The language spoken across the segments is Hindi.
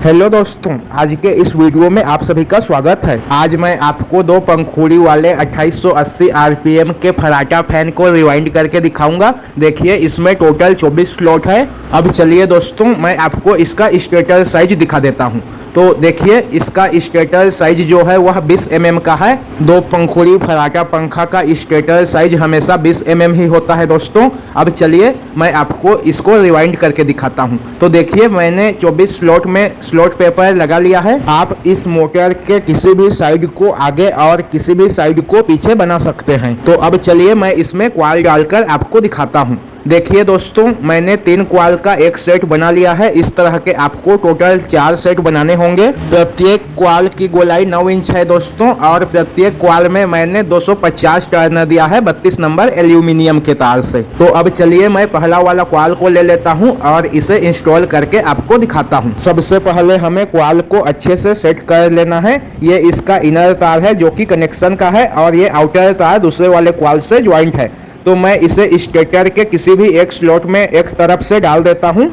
हेलो दोस्तों, आज के इस वीडियो में आप सभी का स्वागत है। आज मैं आपको दो पंखुड़ी वाले 2880 आरपीएम के फराटा फैन को रिवाइंड करके दिखाऊंगा। देखिए, इसमें टोटल 24 स्लॉट है। अब चलिए दोस्तों, मैं आपको इसका स्टेटर साइज दिखा देता हूं। तो देखिए, इसका स्टेटर साइज जो है वह 20 mm का है। दो पंखुड़ी फराटा पंखा का स्टेटर साइज हमेशा 20 mm ही होता है दोस्तों। अब चलिए मैं आपको इसको रिवाइंड करके दिखाता हूं। तो देखिए, मैंने 24 स्लॉट में स्लॉट पेपर लगा लिया है। आप इस मोटर के किसी भी साइड को आगे और किसी भी साइड को पीछे बना सकते हैं। तो अब चलिए मैं इसमें क्वाल डालकर आपको दिखाता हूँ। देखिए दोस्तों, मैंने 3 क्वाल का एक सेट बना लिया है। इस तरह के आपको टोटल 4 सेट बनाने होंगे। प्रत्येक क्वाल की गोलाई 9 इंच है दोस्तों, और प्रत्येक क्वाल में मैंने 250 टर्न दिया है 32 नंबर एल्यूमिनियम के तार से। तो अब चलिए मैं पहला वाला क्वाल को ले लेता हूँ और इसे इंस्टॉल करके आपको दिखाता हूँ। सबसे पहले हमें क्वाल को अच्छे से सेट कर लेना है। ये इसका इनर तार है जो कि कनेक्शन का है, और ये आउटर तार दूसरे वाले क्वाल से ज्वाइंट है। तो मैं इसे स्टेटर के किसी भी एक स्लॉट में एक तरफ से डाल देता हूं।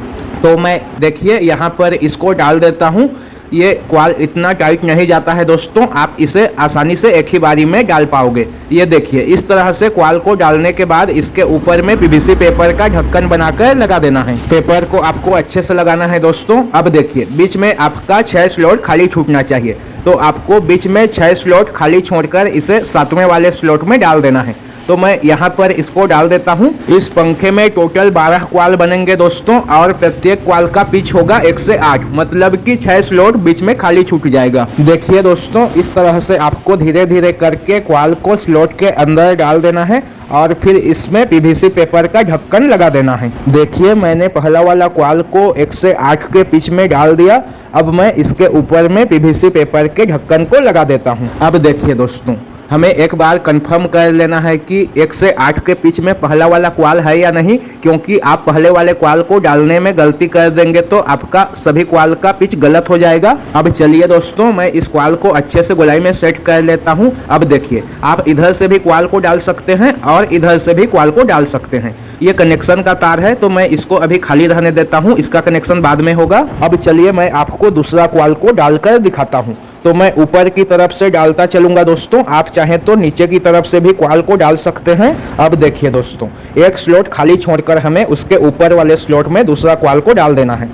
तो मैं देखिए यहाँ पर इसको डाल देता हूं। ये क्वाल इतना टाइट नहीं जाता है दोस्तों, आप इसे आसानी से एक ही बारी में डाल पाओगे। ये देखिए, इस तरह से क्वाल को डालने के बाद इसके ऊपर में पीवीसी पेपर का ढक्कन बनाकर लगा देना है। पेपर को आपको अच्छे से लगाना है दोस्तों। अब देखिए, बीच में आपका 6 स्लॉट खाली छूटना चाहिए। तो आपको बीच में 6 स्लॉट खाली छोड़कर इसे 7वें वाले स्लॉट में डाल देना है। तो मैं यहाँ पर इसको डाल देता हूँ। इस पंखे में टोटल 12 क्वाल बनेंगे दोस्तों, और प्रत्येक क्वाल का पिच होगा 1 से 8, मतलब कि 6 स्लॉट बीच में खाली छूट जाएगा। देखिए दोस्तों, इस तरह से आपको धीरे धीरे करके क्वाल को स्लॉट के अंदर डाल देना है, और फिर इसमें पीवीसी पेपर का ढक्कन लगा देना है। देखिए, मैंने पहला वाला क्वाल को 1 से 8 के पिच में डाल दिया। अब मैं इसके ऊपर में पीवीसी पेपर के ढक्कन को लगा देता हूँ। अब देखिए दोस्तों, हमें एक बार कंफर्म कर लेना है कि 1 से 8 के पिच में पहला वाला क्वाल है या नहीं, क्योंकि आप पहले वाले क्वाल को डालने में गलती कर देंगे तो आपका सभी क्वाल का पिच गलत हो जाएगा। अब चलिए दोस्तों, मैं इस क्वाल को अच्छे से गोलाई में सेट कर लेता हूं। अब देखिए, आप इधर से भी क्वाल को डाल सकते हैं और इधर से भी क्वाल को डाल सकते हैं। ये कनेक्शन का तार है, तो मैं इसको अभी खाली रहने देता हूँ, इसका कनेक्शन बाद में होगा। अब चलिए मैं आपको दूसरा क्वाल को डालकर दिखाता हूँ। तो मैं ऊपर की तरफ से डालता चलूंगा दोस्तों, आप चाहें तो नीचे की तरफ से भी क्वाल को डाल सकते हैं। अब देखिए दोस्तों, एक स्लॉट खाली छोड़कर हमें उसके ऊपर वाले स्लॉट में दूसरा क्वाल को डाल देना है।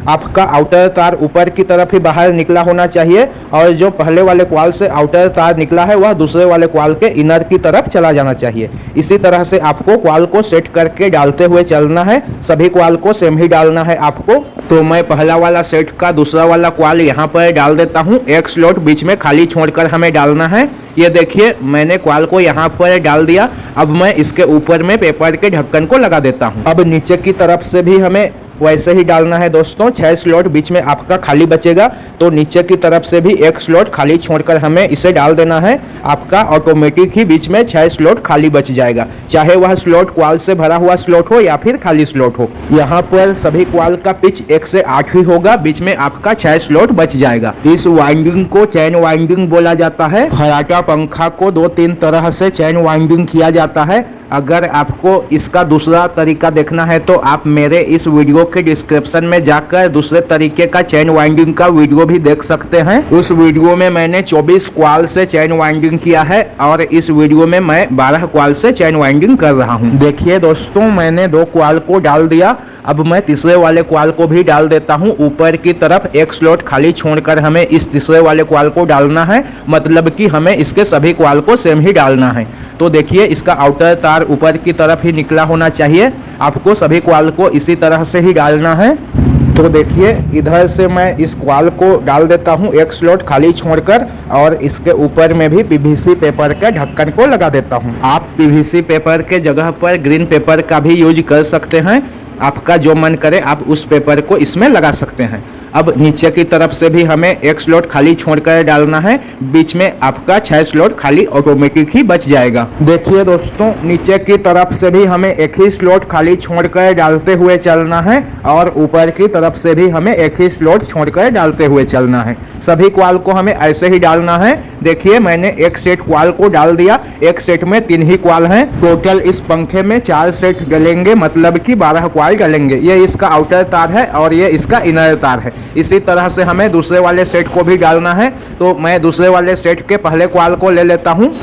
आपका आउटर तार ऊपर की तरफ ही बाहर निकला होना चाहिए, और जो पहले वाले क्वाल से आउटर तार निकला है वह दूसरे वाले क्वाल के इनर की तरफ चला जाना चाहिए। इसी तरह से आपको क्वाल को सेट करके डालते हुए चलना है। सभी क्वाल को सेम ही डालना है आपको। तो मैं पहला वाला सेट का दूसरा वाला क्वाल यहाँ पर डाल देता हूँ। एक स्लॉट बीच में खाली छोड़कर हमें डालना है। ये देखिए, मैंने क्वाल को यहाँ पर डाल दिया। अब मैं इसके ऊपर में पेपर के ढक्कन को लगा देता हूँ। अब नीचे की तरफ से भी हमें वैसे ही डालना है दोस्तों। 6 स्लॉट बीच में आपका खाली बचेगा, तो नीचे की तरफ से भी एक स्लॉट खाली छोड़कर हमें इसे डाल देना है। आपका ऑटोमेटिक ही बीच में 6 स्लॉट खाली बच जाएगा, चाहे वह स्लॉट क्वाल से भरा हुआ स्लॉट हो या फिर खाली स्लॉट हो। यहाँ पर सभी क्वाल का पिच 1 से 8 ही होगा, बीच में आपका 6 स्लॉट बच जाएगा। इस वाइंडिंग को चैन वाइंडिंग बोला जाता है। फराटा पंखा को 2-3 तरह से चैन वाइंडिंग किया जाता है। अगर आपको इसका दूसरा तरीका देखना है तो आप मेरे इस वीडियो के डिस्क्रिप्शन में जाकर दूसरे तरीके का चैन वाइंडिंग का वीडियो भी देख सकते हैं। उस वीडियो में मैंने 24 क्वाल से चैन वाइंडिंग किया है, और इस वीडियो में मैं 12 क्वाल से चैन वाइंडिंग कर रहा हूं। देखिए दोस्तों, मैंने 2 क्वाल को डाल दिया। अब मैं तीसरे वाले क्वाल को भी डाल देता हूं। ऊपर की तरफ एक स्लॉट खाली छोड़कर हमें इस तीसरे वाले क्वाल को डालना है, मतलब कि हमें इसके सभी क्वाल को सेम ही डालना है। तो देखिए, इसका आउटर तार ऊपर की तरफ ही निकला होना चाहिए। आपको सभी क्वाल को इसी तरह से ही डालना है। तो देखिए, इधर से मैं इस क्वाल को डाल देता हूँ एक स्लॉट खाली छोड़कर, और इसके ऊपर में भी पीवीसी पेपर के ढक्कन को लगा देता हूँ। आप पीवीसी पेपर के जगह पर ग्रीन पेपर का भी यूज कर सकते हैं। आपका जो मन करे आप उस पेपर को इसमें लगा सकते हैं। अब नीचे की तरफ से भी हमें एक स्लॉट खाली छोड़कर डालना है। बीच में आपका 6 स्लॉट खाली ऑटोमेटिक ही बच जाएगा। देखिए दोस्तों, नीचे की तरफ से भी हमें एक ही स्लॉट खाली छोड़कर डालते हुए चलना है, और ऊपर की तरफ से भी हमें एक ही स्लॉट छोड़कर डालते हुए चलना है। सभी क्वाल को हमें ऐसे ही डालना है। देखिए, मैंने एक सेट क्वाल को डाल दिया। एक सेट में 3 ही क्वाल हैं। टोटल इस पंखे में 4 सेट डलेंगे, मतलब कि 12 क्वाल डलेंगे। ये इसका आउटर तार है और ये इसका इनर तार है। इसी तरह से हमें दूसरे वाले सेट को भी डालना है। तो मैं दूसरे वाले सेट के पहले क्वाल को ले लेता हूँ।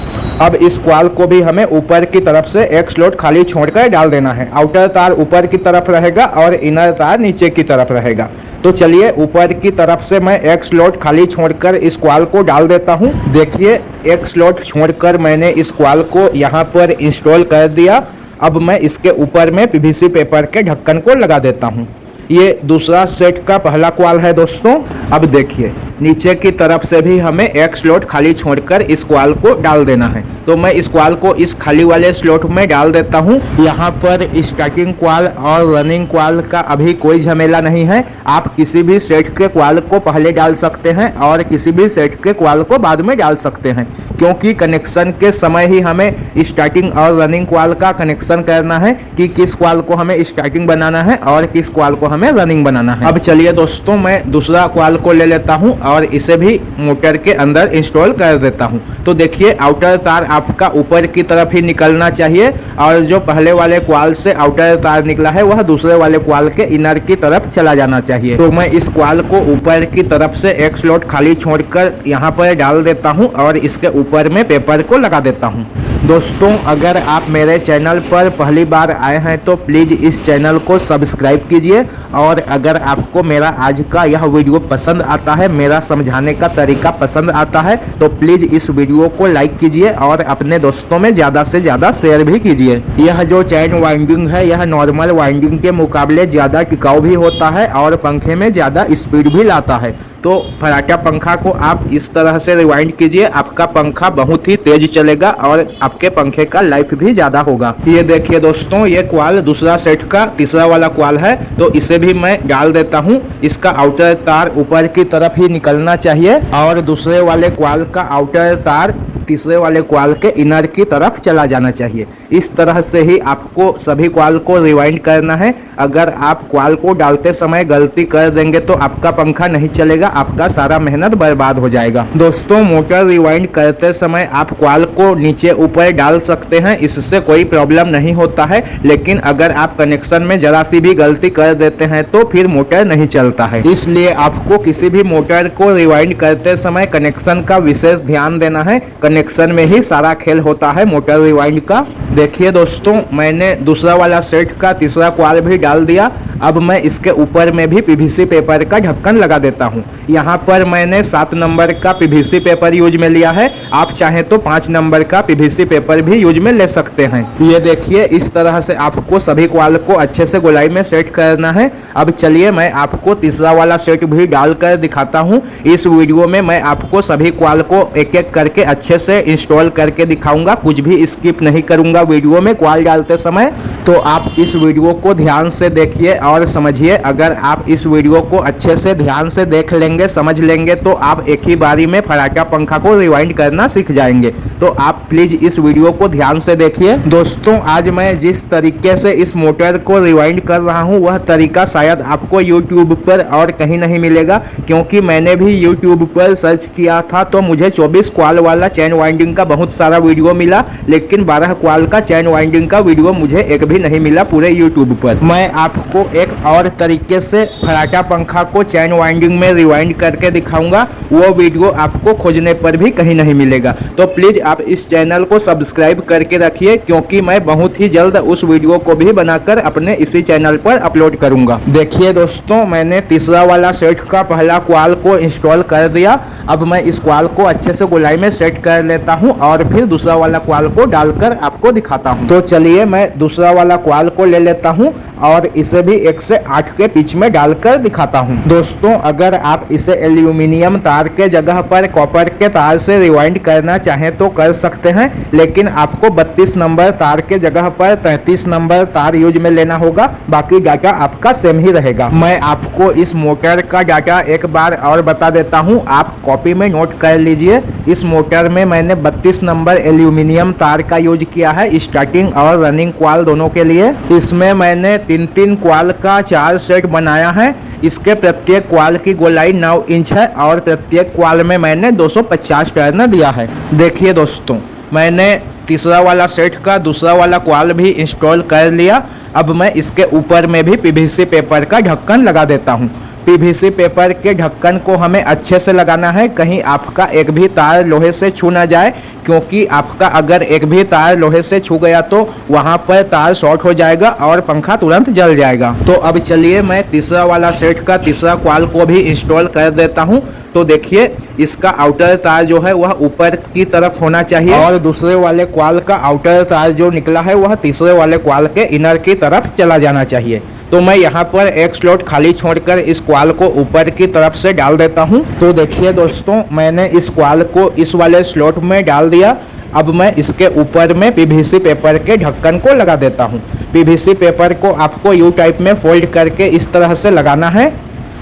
अब इस क्वाल को भी हमें ऊपर की तरफ से एक स्लॉट खाली छोड़कर डाल देना है। आउटर तार ऊपर की तरफ रहेगा और इनर तार नीचे की तरफ रहेगा। तो चलिए ऊपर की तरफ से मैं एक स्लॉट खाली छोड़कर इस क्वाल को डाल देता हूँ। देखिए एक स्लॉट छोड़कर मैंने इस क्वाल को यहाँ पर इंस्टॉल कर दिया। अब मैं इसके ऊपर में पीवीसी पेपर के ढक्कन को लगा देता हूँ। ये दूसरा सेट का पहला क्वाल है दोस्तों। अब देखिए नीचे की तरफ से भी हमें एक स्लॉट खाली छोड़कर इस क्वाल को डाल देना है। तो मैं इस क्वाल को इस खाली वाले स्लॉट में डाल देता हूँ। यहाँ पर स्टार्टिंग क्वाल और रनिंग क्वाल का अभी कोई झमेला नहीं है। आप किसी भी सेट के क्वाल को पहले डाल सकते हैं और किसी भी सेट के क्वाल को बाद में डाल सकते हैं, क्योंकि कनेक्शन के समय ही हमें स्टार्टिंग और रनिंग क्वाल का कनेक्शन करना है कि किस क्वाल को हमें स्टार्टिंग बनाना है और किस क्वाल को हमें रनिंग बनाना है। अब चलिए दोस्तों मैं दूसरा क्वाल को ले लेता हूँ और इसे भी मोटर के अंदर इंस्टॉल कर देता हूँ। तो देखिए आउटर तार आपका ऊपर की तरफ ही निकलना चाहिए और जो पहले वाले क्वाल से आउटर तार निकला है वह दूसरे वाले क्वाल के इनर की तरफ चला जाना चाहिए। तो मैं इस क्वाल को ऊपर की तरफ से एक स्लॉट खाली छोड़कर यहाँ पर डाल देता हूँ और इसके ऊपर में पेपर को लगा देता हूँ। दोस्तों अगर आप मेरे चैनल पर पहली बार आए हैं तो प्लीज़ इस चैनल को सब्सक्राइब कीजिए, और अगर आपको मेरा आज का यह वीडियो पसंद आता है, मेरा समझाने का तरीका पसंद आता है, तो प्लीज़ इस वीडियो को लाइक कीजिए और अपने दोस्तों में ज़्यादा से ज़्यादा शेयर भी कीजिए। यह जो चैन वाइंडिंग है यह नॉर्मल वाइंडिंग के मुकाबले ज़्यादा टिकाऊ भी होता है और पंखे में ज़्यादा स्पीड भी लाता है। तो फराटा पंखा को आप इस तरह से रिवाइंड कीजिए, आपका पंखा बहुत ही तेज चलेगा और आपके पंखे का लाइफ भी ज़्यादा होगा। ये देखिए दोस्तों ये क्वाल दूसरा सेट का तीसरा वाला क्वाल है, तो इसे भी मैं डाल देता हूँ। इसका आउटर तार ऊपर की तरफ ही निकलना चाहिए और दूसरे वाले क्वाल का आउटर तार तीसरे वाले क्वाल के इनर की तरफ चला जाना चाहिए। इस तरह से ही आपको सभी क्वाल को रिवाइंड करना है। अगर आप क्वाल को डालते समय गलती कर देंगे तो आपका पंखा नहीं चलेगा, आपका सारा मेहनत बर्बाद हो जाएगा। दोस्तों मोटर रिवाइंड करते समय आप क्वाल को नीचे ऊपर डाल सकते हैं, इससे कोई प्रॉब्लम नहीं होता है। लेकिन अगर आप कनेक्शन में जरा सी भी गलती कर देते हैं तो फिर मोटर नहीं चलता है। इसलिए आपको किसी भी मोटर को रिवाइंड करते समय कनेक्शन का विशेष ध्यान देना है। कनेक्शन में ही सारा खेल होता है मोटर रिवाइंड का। देखिए दोस्तों मैंने दूसरा वाला सेट का तीसरा क्वाल भी डाल दिया। अब मैं इसके ऊपर में भी पीवीसी पेपर का ढक्कन लगा देता हूँ। यहाँ पर मैंने 7 नंबर का पीवीसी पेपर यूज में लिया है, आप चाहें तो 5 नंबर का पीवीसी पेपर भी यूज में ले सकते हैं। ये देखिए इस तरह से आपको सभी क्वाल को अच्छे से गोलाई में सेट करना है। अब चलिए मैं आपको तीसरा वाला सेट भी डालकर दिखाता हूँ। इस वीडियो में मैं आपको सभी क्वाल को एक एक करके अच्छे से इंस्टॉल करके दिखाऊंगा, कुछ भी स्किप नहीं करूंगा वीडियो में क्वाल डालते समय। तो आप इस वीडियो को ध्यान से देखिए और समझिए। अगर आप इस वीडियो को अच्छे से ध्यान से देख लेंगे, समझ लेंगे, तो आप एक ही बारी में फराटा पंखा को रिवाइंड करना सीख जाएंगे। तो आप प्लीज इस वीडियो को ध्यान से देखिए। दोस्तों आज मैं जिस तरीके से इस मोटर को रिवाइंड कर रहा हूँ वह तरीका शायद आपको यूट्यूब पर और कहीं नहीं मिलेगा, क्योंकि मैंने भी यूट्यूब पर सर्च किया था तो मुझे 24 क्वाल वाला चैन वाइंडिंग का बहुत सारा वीडियो मिला, लेकिन 12 क्वाल का चैन वाइंडिंग का वीडियो मुझे एक भी नहीं मिला पूरे यूट्यूब पर। मैं आपको एक और तरीके से फराटा पंखा को चैन वाइंडिंग में रिवाइंड करके दिखाऊंगा, वो वीडियो आपको खोजने पर भी कहीं नहीं मिलेगा। तो प्लीज आप इस चैनल को सब्सक्राइब करके रखिए, क्योंकि मैं बहुत ही जल्द उस वीडियो को भी बनाकर अपने इसी चैनल पर अपलोड करूंगा। देखिए दोस्तों मैंने तीसरा वाला सेट का पहला क्वाल को इंस्टॉल कर दिया। अब मैं इस क्वाल को अच्छे से गोलाई में सेट कर लेता हूं और फिर दूसरा वाला क्वाल को डालकर आपको दिखाता हूं। तो चलिए मैं दूसरा वाला क्वाल को ले लेता हूं और इसे भी 1 से 8 के बीच में डालकर दिखाता हूं। दोस्तों अगर आप इसे एल्यूमिनियम तार के जगह पर कॉपर के तार से रिवाइंड करना चाहें तो कर सकते हैं, लेकिन आपको 32 नंबर तार के जगह पर 33 नंबर तार यूज में लेना होगा। बाकी डाटा आपका सेम ही रहेगा। मैं आपको इस मोटर का डाटा एक बार और बता देता हूं, आप कॉपी में नोट कर लीजिए। इस मोटर में मैंने 32 नंबर एल्यूमिनियम तार का यूज किया है स्टार्टिंग और रनिंग क्वाल दोनों के लिए। इसमें मैंने 3-3 क्वाल का 4 सेट बनाया है। इसके प्रत्येक क्वाल की गोलाई 9 इंच है और प्रत्येक क्वाल में मैंने 250 टर्न दिया है। देखिए दोस्तों मैंने तीसरा वाला सेट का दूसरा वाला क्वाल भी इंस्टॉल कर लिया। अब मैं इसके ऊपर में भी पीवीसी पेपर का ढक्कन लगा देता हूँ। पीवीसी पेपर के ढक्कन को हमें अच्छे से लगाना है, कहीं आपका एक भी तार लोहे से छू ना जाए, क्योंकि आपका अगर एक भी तार लोहे से छू गया तो वहां पर तार शॉर्ट हो जाएगा और पंखा तुरंत जल जाएगा। तो अब चलिए मैं तीसरा वाला सेट का तीसरा कॉइल को भी इंस्टॉल कर देता हूं। तो देखिए इसका आउटर तार जो है वह ऊपर की तरफ होना चाहिए और दूसरे वाले कॉइल का आउटर तार जो निकला है वह तीसरे वाले कॉइल के इनर की तरफ चला जाना चाहिए। तो मैं यहाँ पर एक स्लॉट खाली छोड़कर इस कॉइल को ऊपर की तरफ से डाल देता हूँ। तो देखिए दोस्तों, मैंने इस कॉइल को इस वाले स्लॉट में डाल दिया। अब मैं इसके ऊपर में पीवीसी पेपर के ढक्कन को लगा देता हूँ। पीवीसी पेपर को आपको यू टाइप में फोल्ड करके इस तरह से लगाना है।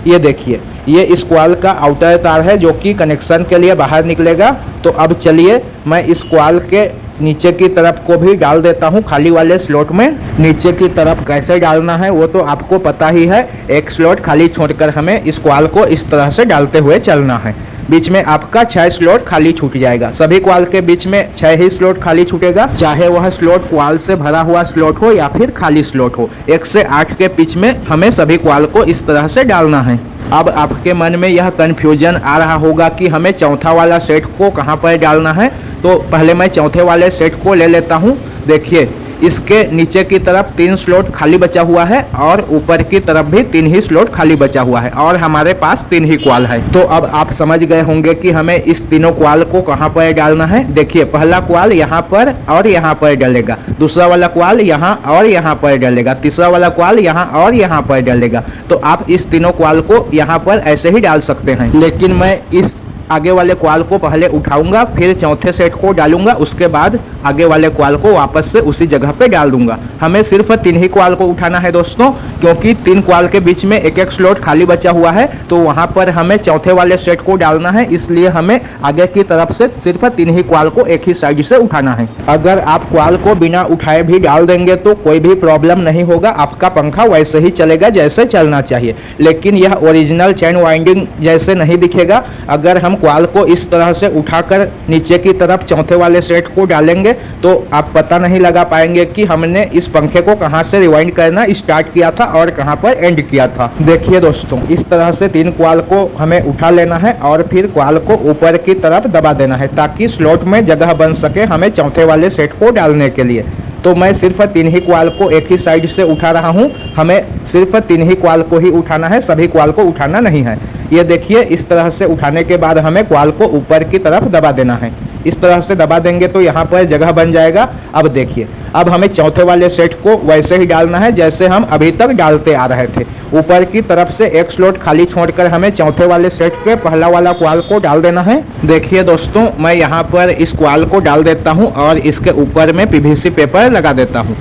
ये देखिए, ये इस कॉइल का आउटर तार है जो कि कनेक्शन के लिए बाहर निकलेगा। तो अब चलिए मैं इस कॉइल के नीचे की तरफ को भी डाल देता हूं खाली वाले स्लॉट में। नीचे की तरफ कैसे डालना है वो तो आपको पता ही है, एक स्लॉट खाली छोड़कर हमें इस कॉइल को इस तरह से डालते हुए चलना है। बीच में आपका 6 स्लॉट खाली छूट जाएगा। सभी कॉइल के बीच में 6 ही स्लॉट खाली छूटेगा, चाहे वह स्लॉट कॉइल से भरा हुआ स्लॉट हो या फिर खाली स्लॉट हो। 1 से 8 के बीच में हमें सभी कॉइल को इस तरह से डालना है। अब आपके मन में यह कन्फ्यूजन आ रहा होगा कि हमें चौथा वाला सेट को कहाँ पर डालना है। तो पहले मैं चौथे वाले सेट को ले लेता हूँ। देखिए इसके नीचे की तरफ 3 स्लॉट खाली बचा हुआ है और ऊपर की तरफ भी 3 ही स्लॉट खाली बचा हुआ है और हमारे पास 3 ही कॉइल है। तो अब आप समझ गए होंगे कि हमें इस तीनों कॉइल को कहाँ पर डालना है। देखिए पहला कॉइल यहाँ पर और यहाँ पर डलेगा, दूसरा वाला कॉइल यहाँ और यहाँ पर डलेगा, तीसरा वाला कॉइल यहाँ और यहाँ पर डलेगा। तो आप इस तीनों कॉइल को यहाँ पर ऐसे ही डाल सकते हैं, लेकिन मैं इस आगे वाले कॉइल को पहले उठाऊंगा, फिर चौथे सेट को डालूंगा, उसके बाद आगे वाले कॉइल को वापस से उसी जगह पे डाल दूंगा। हमें सिर्फ 3 ही कॉइल को उठाना है दोस्तों, क्योंकि 3 कॉइल के बीच में एक स्लॉट खाली बचा हुआ है। तो वहां पर हमें चौथे वाले सेट को डालना है, इसलिए हमें आगे की तरफ से सिर्फ 3 ही कॉइल को एक ही साइड से उठाना है। अगर आप कॉइल को बिना उठाए भी डाल देंगे तो कोई भी प्रॉब्लम नहीं होगा, आपका पंखा वैसे ही चलेगा जैसे चलना चाहिए। लेकिन यह ओरिजिनल चैन वाइंडिंग जैसे नहीं दिखेगा। अगर हम कॉइल को इस तरह से उठाकर नीचे की तरफ चौथे वाले सेट को डालेंगे तो आप पता नहीं लगा पाएंगे कि हमने इस पंखे को कहां से रिवाइंड करना स्टार्ट किया था और कहां पर एंड किया था। देखिए दोस्तों, इस तरह से 3 कॉइल को हमें उठा लेना है और फिर कॉइल को ऊपर की तरफ दबा देना है ताकि स्लॉट में जगह बन सके हमें चौथे वाले सेट को डालने के लिए। तो मैं सिर्फ 3 ही कॉइल को एक ही साइड से उठा रहा हूं। हमें सिर्फ 3 ही कॉइल को ही उठाना है, सभी कॉइल को उठाना नहीं है। ये देखिए इस तरह से उठाने के बाद हमें कॉइल को ऊपर की तरफ दबा देना है। इस तरह से दबा देंगे तो यहाँ पर जगह बन जाएगा। अब देखिए, अब हमें चौथे वाले सेट को वैसे ही डालना है जैसे हम अभी तक डालते आ रहे थे। ऊपर की तरफ से एक स्लॉट खाली छोड़कर हमें चौथे वाले सेट के पहला वाला कॉइल को डाल देना है। देखिए दोस्तों, मैं यहाँ पर इस कॉइल को डाल देता हूँ और इसके ऊपर में पीवीसी पेपर लगा देता हूँ।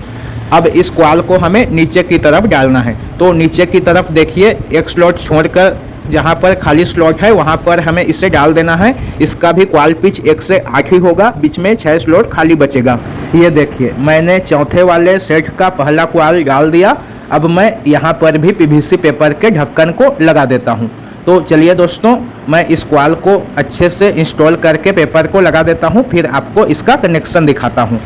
अब इस कॉइल को हमें नीचे की तरफ डालना है। तो नीचे की तरफ देखिए एक स्लॉट छोड़कर जहाँ पर खाली स्लॉट है वहाँ पर हमें इसे डाल देना है। इसका भी कॉइल पिच 1 से 8 ही होगा, बीच में 6 स्लॉट खाली बचेगा। ये देखिए मैंने चौथे वाले सेट का पहला कॉइल डाल दिया। अब मैं यहाँ पर भी पीवीसी पेपर के ढक्कन को लगा देता हूँ। तो चलिए दोस्तों, मैं इस कॉइल को अच्छे से इंस्टॉल करके पेपर को लगा देता हूँ, फिर आपको इसका कनेक्शन दिखाता हूँ।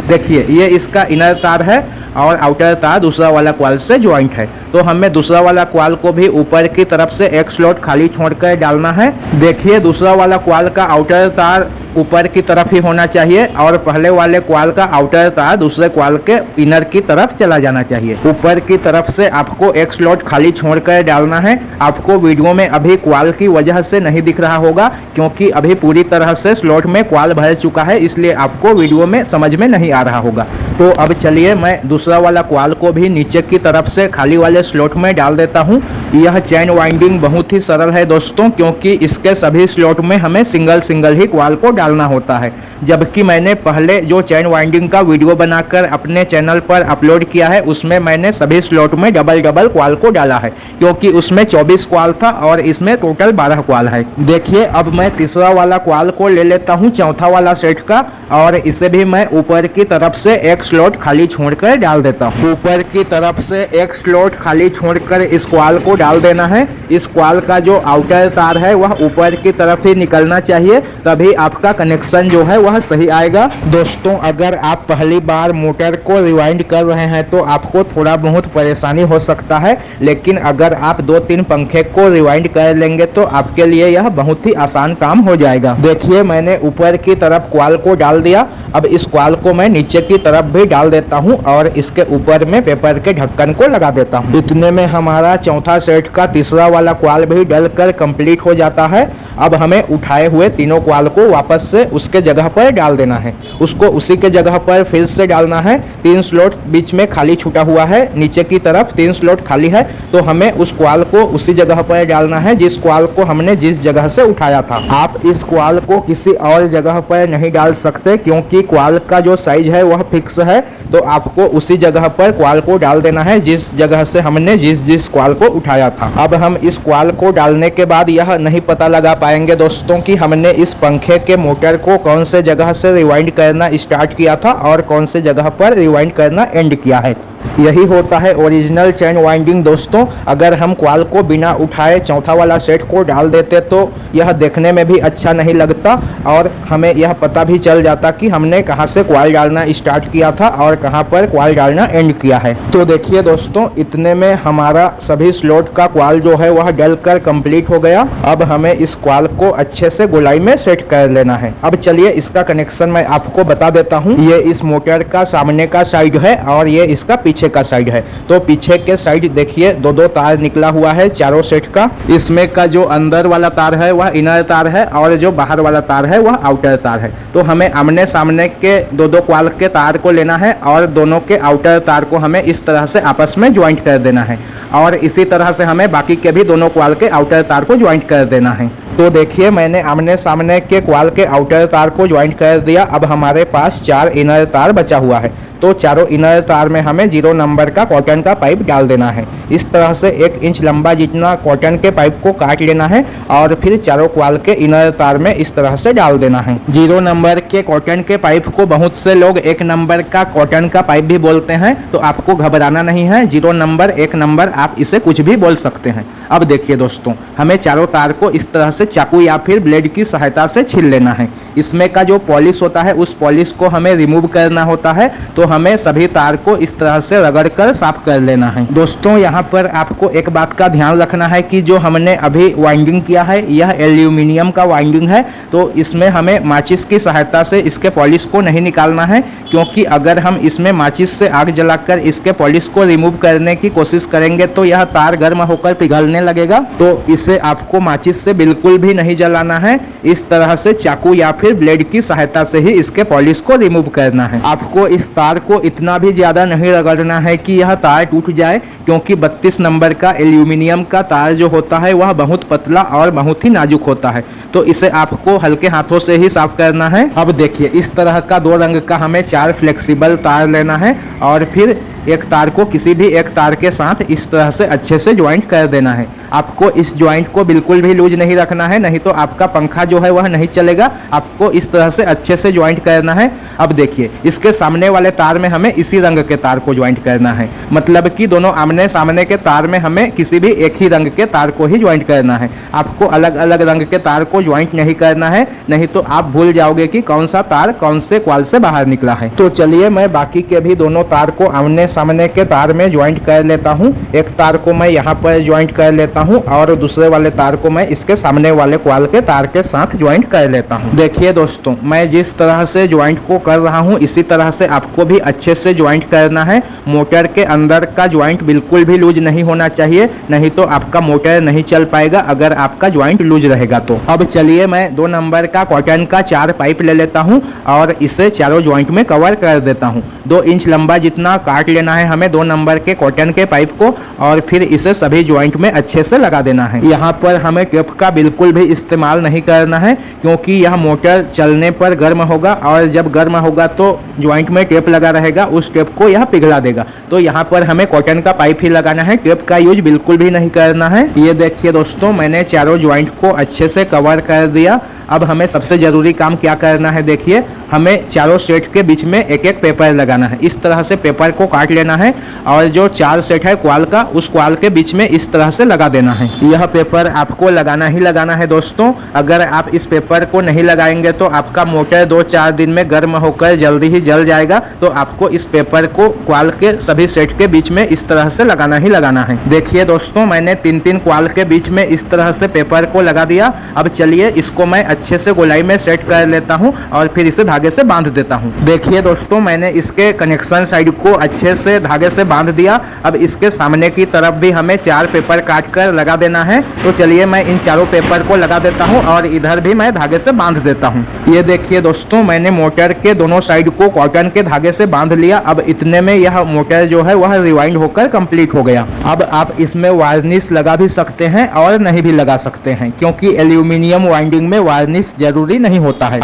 देखिए ये इसका इनर तार है और आउटर तार दूसरा वाला कॉइल से ज्वाइंट है। तो हमें दूसरा वाला कॉइल को भी ऊपर की तरफ से एक स्लॉट खाली छोड़कर डालना है। देखिए दूसरा वाला कॉइल का आउटर तार ऊपर की तरफ ही होना चाहिए और पहले वाले कॉइल का आउटर तार दूसरे कॉइल के इनर की तरफ चला जाना चाहिए। ऊपर की तरफ से आपको एक स्लॉट खाली छोड़कर डालना है। आपको वीडियो में अभी कॉइल की वजह से नहीं दिख रहा होगा, क्योंकि अभी पूरी तरह से स्लॉट में कॉइल भर चुका है, इसलिए आपको वीडियो में समझ में नहीं आ रहा होगा। तो अब चलिए मैं दूसरा वाला कॉइल को भी नीचे की तरफ से खाली वाले स्लॉट में डाल देता हूँ। यह चैन वाइंडिंग बहुत ही सरल है दोस्तों, क्योंकि इसके सभी स्लॉट में हमें सिंगल ही कॉइल को डालना होता है। जबकि मैंने पहले जो चैन वाइंडिंग का वीडियो बनाकर अपने चैनल पर अपलोड किया है उसमें मैंने सभी स्लॉट में डबल कॉइल को डाला है, क्योंकि उसमें 24 कॉइल था और इसमें टोटल 12 कॉइल है। देखिए अब मैं तीसरा वाला कॉइल को ले लेता हूँ चौथा वाला सेट का, और इसे भी मैं ऊपर की तरफ से एक स्लॉट खाली छोड़कर डाल देता हूँ। ऊपर की तरफ से एक स्लॉट खाली छोड़कर इस कॉइल को डाल देना है। इस कॉइल का जो आउटर तार है वह ऊपर की तरफ ही निकलना चाहिए, तभी आपका कनेक्शन जो है वह सही आएगा। दोस्तों अगर आप पहली बार मोटर को रिवाइंड कर रहे हैं तो आपको थोड़ा बहुत परेशानी हो सकता है, लेकिन अगर आप 2-3 पंखे को रिवाइंड कर लेंगे तो आपके लिए यह बहुत ही आसान काम हो जाएगा। देखिए मैंने ऊपर की तरफ क्वाल को डाल दिया, अब इस क्वाल को मैं नीचे की तरफ भी डाल देता हूं और इसके ऊपर में पेपर के ढक्कन को लगा देता हूं। इतने में हमारा चौथा सेट का तीसरा वाला क्वाल भी डलकर कंप्लीट हो जाता है। अब हमें उठाए हुए तीनों क्वाल को वापस से उसके जगह पर डाल देना है, उसको उसी के जगह पर फिर से डालना है। 3 स्लॉट बीच में खाली छूटा हुआ है, नीचे की तरफ 3 स्लॉट खाली है, तो हमें उस क्वाल को उसी जगह पर डालना है जिस क्वाल को हमने जिस जगह से उठाया था। आप इस क्वाल को किसी और जगह पर नहीं डाल सकते क्योंकि क्वाल का जो साइज है वह फिक्स है, तो आपको उसी जगह पर क्वाल को डाल देना है जिस जगह से हमने जिस क्वाल को उठाया था। अब हम इस क्वाल को डालने के बाद यह नहीं पता लगा पाएंगे दोस्तों कि हमने इस पंखे के मोटर को कौन से जगह से रिवाइंड करना स्टार्ट किया था और कौन से जगह पर रिवाइंड करना एंड किया है। यही होता है ओरिजिनल चेन वाइंडिंग दोस्तों। अगर हम क्वाल को बिना उठाए चौथा वाला सेट को डाल देते तो यह देखने में भी अच्छा नहीं लगता और हमें यह पता भी चल जाता कि हमने कहां से क्वाल डालना स्टार्ट किया था और कहां पर क्वाल डालना एंड किया है। तो देखिए दोस्तों इतने में हमारा सभी स्लॉट का क्वाल जो है वह डलकर कंप्लीट हो गया। अब हमें इस क्वाल को अच्छे से गोलाई में सेट कर लेना है। अब चलिए इसका कनेक्शन मैं आपको बता देता हूँ। ये इस मोटर का सामने का साइड है और ये इसका पीछे का साइड है। तो पीछे के साइड देखिए 2-2 तार निकला हुआ है चारों सेट का। इसमें का जो अंदर वाला तार है वह इनर तार है और जो बाहर वाला तार है वह आउटर तार है। तो हमें आमने सामने के 2-2 क्वाल के तार को लेना है और दोनों के आउटर तार को हमें इस तरह से आपस में ज्वाइंट कर देना है और इसी तरह से हमें बाकी के भी दोनों क्वाल के आउटर तार को ज्वाइंट कर देना है। तो देखिए मैंने आमने सामने के क्वाल के आउटर तार को ज्वाइंट कर दिया। अब हमारे पास 4 इनर तार बचा हुआ है, तो चारों इनर तार में हमें 0 नंबर का कॉटन का पाइप डाल देना है। इस तरह से 1 इंच लंबा जितना कॉटन के पाइप को काट लेना है और फिर चारों क्वाल के इनर तार में इस तरह से डाल देना है। 0 नंबर के कॉटन के पाइप को बहुत से लोग 1 नंबर का कॉटन का पाइप भी बोलते हैं, तो आपको घबराना नहीं है। 0 नंबर 1 नंबर आप इसे कुछ भी बोल सकते हैं। अब देखिए दोस्तों हमें चारों तार को इस तरह से चाकू या फिर ब्लेड की सहायता से छील लेना है। इसमें का जो पॉलिश होता है उस पॉलिश को हमें रिमूव करना होता है, तो हमें सभी तार को इस तरह से रगड़ कर साफ कर लेना है। दोस्तों यहाँ पर आपको एक बात का ध्यान रखना है कि जो हमने अभी वाइंडिंग किया है यह एल्यूमिनियम का वाइंडिंग है, तो इसमें हमें माचिस की सहायता से इसके पॉलिश को नहीं निकालना है, क्योंकि अगर हम इसमें माचिस से आग जलाकर इसके पॉलिश को रिमूव करने की कोशिश करेंगे तो यह तार गर्म होकर पिघलने लगेगा। तो इसे आपको माचिस से बिल्कुल भी नहीं जलाना है, इस तरह से चाकू या फिर ब्लेड की सहायता से ही इसके पॉलिश को रिमूव करना है। आपको इस तार को इतना भी ज्यादा नहीं रगड़ना है कि यह तार टूट जाए, क्योंकि 32 नंबर का एल्यूमिनियम का तार जो होता है वह बहुत पतला और बहुत ही नाजुक होता है, तो इसे आपको हल्के हाथों से ही साफ करना है। अब देखिए इस तरह का 2 रंग का हमें 4 फ्लेक्सिबल तार लेना है और फिर एक तार को किसी भी एक तार के साथ इस तरह से अच्छे से ज्वाइंट कर देना है। आपको इस ज्वाइंट को बिल्कुल भी लूज नहीं रखना है, नहीं तो आपका पंखा जो है वह नहीं चलेगा। आपको इस तरह से अच्छे से ज्वाइंट करना है। अब देखिए इसके सामने वाले तार में हमें इसी रंग के तार को ज्वाइंट करना है, मतलब कि दोनों आमने सामने के तार में हमें किसी भी एक ही रंग के तार को ही ज्वाइंट करना है। आपको अलग अलग रंग के तार को ज्वाइंट नहीं करना है, नहीं तो आप भूल जाओगे कि कौन सा तार कौन से क्वाल से बाहर निकला है। तो चलिए मैं बाकी के भी दोनों तार को आमने सामने के तार में ज्वाइंट कर लेता हूं। एक तार को मैं यहाँ पर ज्वाइंट कर लेता हूं और दूसरे वाले तार को मैं इसके सामने वाले क्वाल के तार के साथ ज्वाइंट कर लेता हूं। देखिए दोस्तों मैं जिस तरह से ज्वाइंट को कर रहा हूं इसी तरह से आपको भी अच्छे से ज्वाइंट करना है। मोटर के अंदर का ज्वाइंट बिल्कुल भी लूज नहीं होना चाहिए, नहीं तो आपका मोटर नहीं चल पाएगा अगर आपका ज्वाइंट लूज रहेगा तो। अब चलिए मैं 2 नंबर का कॉटन का 4 पाइप ले लेता हूं और इसे चारों ज्वाइंट में कवर कर देता हूं। 2 इंच लंबा जितना काट लेना है हमें 2 नंबर के कॉटन के पाइप को और फिर इसे सभी ज्वाइंट में अच्छे से लगा देना है। यहाँ पर हमें टेप का बिल्कुल भी इस्तेमाल नहीं करना है, क्योंकि यह मोटर चलने पर गर्म होगा और जब गर्म होगा तो ज्वाइंट में टेप लगा रहेगा, उस टेप को यह पिघला देगा। तो यहाँ पर हमें कॉटन का पाइप ही लगाना है, टेप का यूज बिल्कुल भी नहीं करना है। ये देखिए दोस्तों मैंने चारों ज्वाइंट को अच्छे से कवर कर दिया। अब हमें सबसे जरूरी काम क्या करना है, देखिए हमें चारों सेट के बीच में एक एक पेपर लगाना है। इस तरह से पेपर को काट लेना है और जो 4 सेट है क्वाल का, उस क्वाल के बीच में इस तरह से लगा देना है। यह पेपर आपको लगाना ही लगाना है दोस्तों। अगर आप इस पेपर को नहीं लगाएंगे तो आपका मोटर 2-4 दिन में गर्म होकर जल्दी ही जल जाएगा। तो आपको इस पेपर को क्वाल के सभी सेट के बीच में इस तरह से लगाना ही लगाना है। देखिए दोस्तों, मैंने 3-3 क्वाल के बीच में इस तरह से पेपर को लगा दिया। अब चलिए इसको मैं अच्छे से गोलाई में सेट कर लेता हूँ और फिर इसे धागे से बांध देता हूँ। देखिए दोस्तों, मैंने इसके कनेक्शन साइड को अच्छे से धागे से बांध दिया। अब इसके सामने की तरफ भी हमें 4 पेपर काट कर लगा देना है। तो चलिए मैं इन चारों पेपर को लगा देता हूँ और इधर भी मैं धागे से बांध देता हूँ। ये देखिए दोस्तों, मैंने मोटर के दोनों साइड को कॉटन के धागे से बांध लिया। अब इतने में यह मोटर जो है वह रिवाइंड होकर कंप्लीट हो गया। अब आप इसमें वार्निश लगा भी सकते हैं और नहीं भी लगा सकते हैं, क्योंकि एल्यूमिनियम वाइंडिंग में वार्निश जरूरी नहीं होता है।